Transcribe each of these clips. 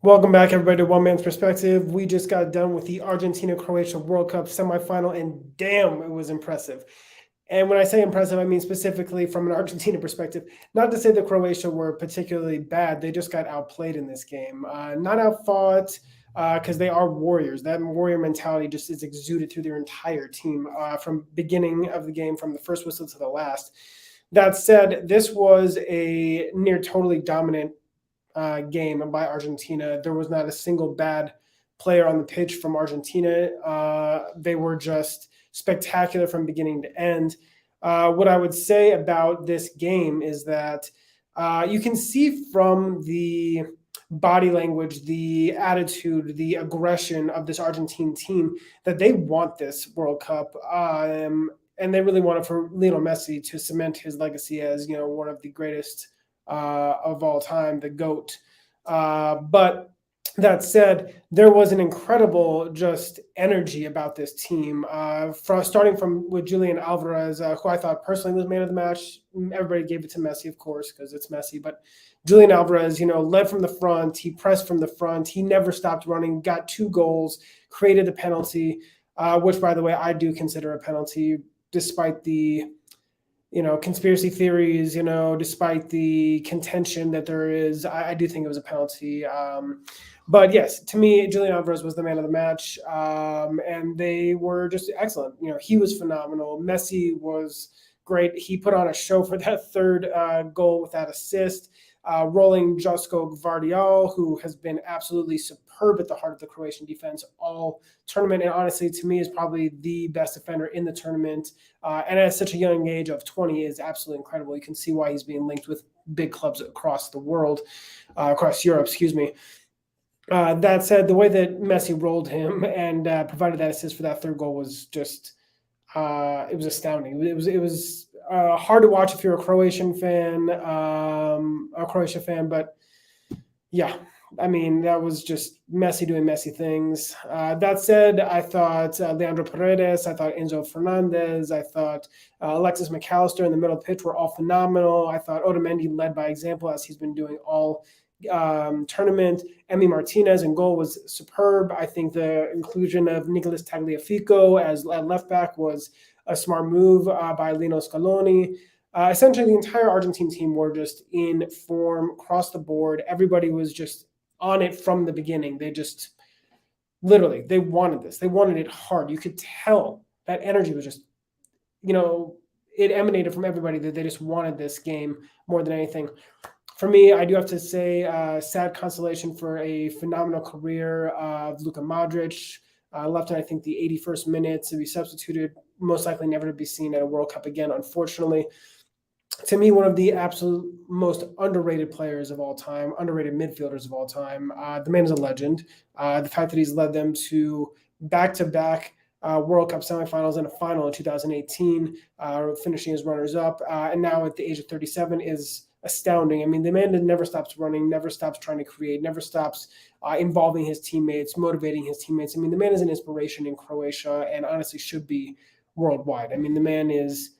Welcome back, everybody, to One Man's Perspective. We just got done with the Argentina-Croatia World Cup semifinal, and damn, it was impressive. And when I say impressive, I mean specifically from an Argentina perspective. Not to say that Croatia were particularly bad. They just got outplayed in this game. Not outfought, because they are warriors. That warrior mentality just is exuded through their entire team from beginning of the game, from the first whistle to the last. That said, this was a near totally dominant game by Argentina. There was not a single bad player on the pitch from Argentina. They were just spectacular from beginning to end. What I would say about this game is that you can see from the body language, the attitude, the aggression of this Argentine team that they want this World Cup. And they really want it for Lionel Messi to cement his legacy as, one of the greatest of all time, the GOAT. But that said, there was an incredible just energy about this team. Starting from with Julian Alvarez, who I thought personally was man of the match. Everybody gave it to Messi, of course, because it's Messi. But Julian Alvarez, led from the front. He pressed from the front. He never stopped running. Got 2 goals. Created a penalty, which, by the way, I do consider a penalty, despite the conspiracy theories, despite the contention that there is. I do think it was a penalty. But yes, to me, Julian Alvarez was the man of the match. And they were just excellent. He was phenomenal. Messi was great. He put on a show for that third goal with that assist. Rolling Josko Gvardiol, who has been absolutely superb at the heart of the Croatian defense all tournament, and honestly, to me, is probably the best defender in the tournament. And at such a young age of 20 is absolutely incredible. You can see why he's being linked with big clubs across the world, across Europe, excuse me. That said, the way that Messi rolled him and provided that assist for that third goal was just it was astounding. It was hard to watch if you're a Croatia fan, but yeah, I mean, that was just Messi doing Messi things. That said, I thought Leandro Paredes, I thought Enzo Fernandez, I thought Alexis McAllister in the middle pitch were all phenomenal. I thought Otamendi led by example, as he's been doing all tournament. Emi Martinez in goal was superb. I think the inclusion of Nicolas Tagliafico as left back was a smart move by Lino Scaloni. Essentially, the entire Argentine team were just in form across the board. Everybody was just on it from the beginning. They just literally, they wanted this. They wanted it hard. You could tell that energy was just, it emanated from everybody that they just wanted this game more than anything. For me, I do have to say, sad consolation for a phenomenal career of Luka Modric. Left in, I think, the 81st minute to be substituted, most likely never to be seen at a World Cup again, unfortunately. To me, one of the absolute most underrated players of all time, underrated midfielders of all time. The man is a legend. The fact that he's led them to back-to-back World Cup semifinals and a final in 2018, finishing as runners-up, and now at the age of 37 is astounding. I mean, the man never stops running, never stops trying to create, never stops involving his teammates, motivating his teammates. I mean, the man is an inspiration in Croatia and honestly should be worldwide. I mean, the man is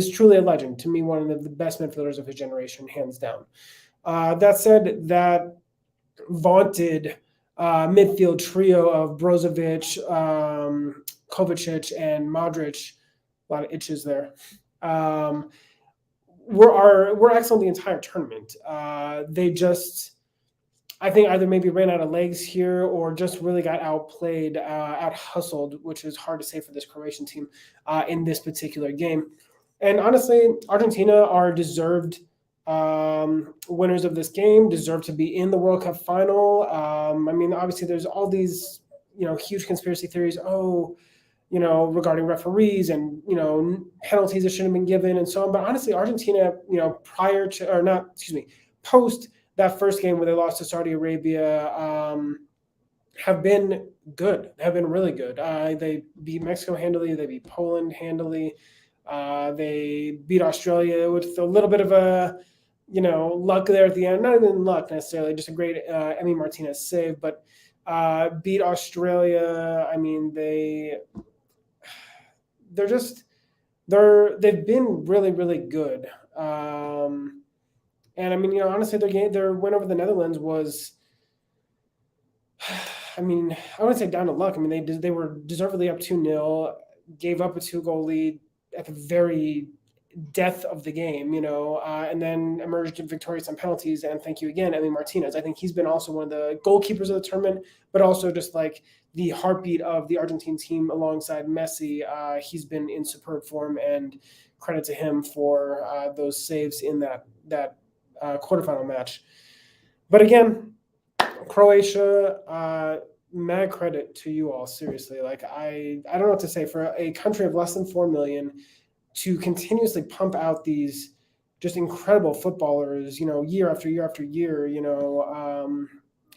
truly a legend. To me, one of the best midfielders of his generation, hands down. That said, that vaunted midfield trio of Brozovic, Kovacic, and Modric, a lot of itches there, were excellent the entire tournament. They just, I think, either maybe ran out of legs here or just really got outplayed, out-hustled, which is hard to say for this Croatian team in this particular game. And honestly, Argentina are deserved winners of this game, deserve to be in the World Cup final. I mean, obviously, there's all these, huge conspiracy theories. Regarding referees and, penalties that shouldn't have been given and so on. But honestly, Argentina, post that first game where they lost to Saudi Arabia, have been good, have been really good. They beat Mexico handily. They beat Poland handily. They beat Australia with a little bit of a, luck there at the end. Not even luck necessarily, just a great Emi Martinez save, but beat Australia. I mean, they've been really, really good. And I mean, honestly, their win over the Netherlands was I mean, I wouldn't say down to luck. I mean, they were deservedly up 2-0, gave up a 2-goal lead at the very death of the game, and then emerged victorious on penalties. And thank you again, Emi Martinez. I think he's been also one of the goalkeepers of the tournament, but also just like the heartbeat of the Argentine team alongside Messi. He's been in superb form, and credit to him for those saves in that quarterfinal match. But again, Croatia, mad credit to you all. Seriously, like I don't know what to say for a country of less than 4 million to continuously pump out these just incredible footballers, year after year after year.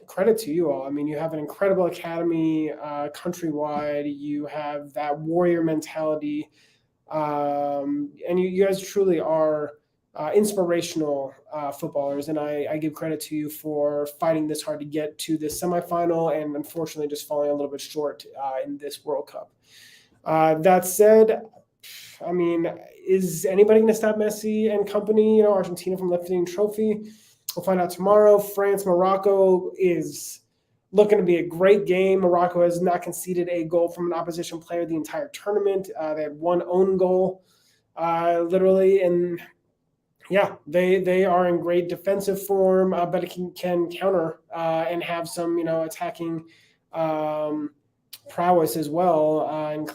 Credit to you all. I mean, you have an incredible academy countrywide. You have that warrior mentality, and you guys truly are inspirational footballers, and I give credit to you for fighting this hard to get to this semifinal, and unfortunately just falling a little bit short in this World Cup. That said, I mean, is anybody going to stop Messi and company, Argentina from lifting trophy? We'll find out tomorrow. France-Morocco is looking to be a great game. Morocco has not conceded a goal from an opposition player the entire tournament. They had one own goal, literally, and yeah, they are in great defensive form, but it can counter and have some, attacking prowess as well, and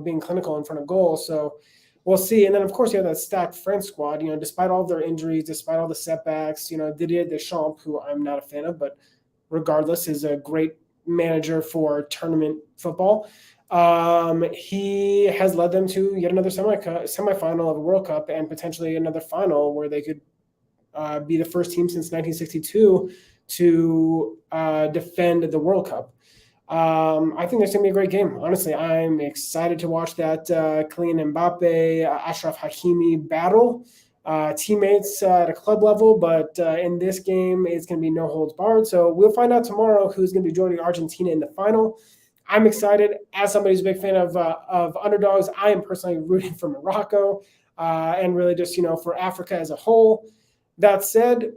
being clinical in front of goal. So we'll see. And then of course you have that stacked French squad. Despite all of their injuries, despite all the setbacks, Didier Deschamps, who I'm not a fan of, but regardless is a great manager for tournament football. He has led them to yet another semifinal of a World Cup and potentially another final where they could be the first team since 1962 to defend the World Cup. I think there's going to be a great game. Honestly, I'm excited to watch that Kylian Mbappe, Achraf Hakimi battle. Teammates at a club level, but in this game, it's going to be no holds barred. So we'll find out tomorrow who's going to be joining Argentina in the final. I'm excited. As somebody who's a big fan of underdogs, I am personally rooting for Morocco and really just, for Africa as a whole. That said,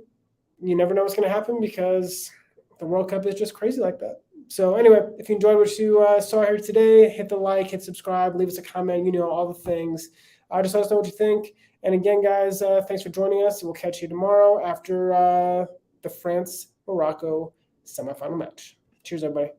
you never know what's going to happen because the World Cup is just crazy like that. So anyway, if you enjoyed what you saw here today, hit the like, hit subscribe, leave us a comment, all the things. Just let us know what you think. And again, guys, thanks for joining us. We'll catch you tomorrow after the France-Morocco semifinal match. Cheers, everybody.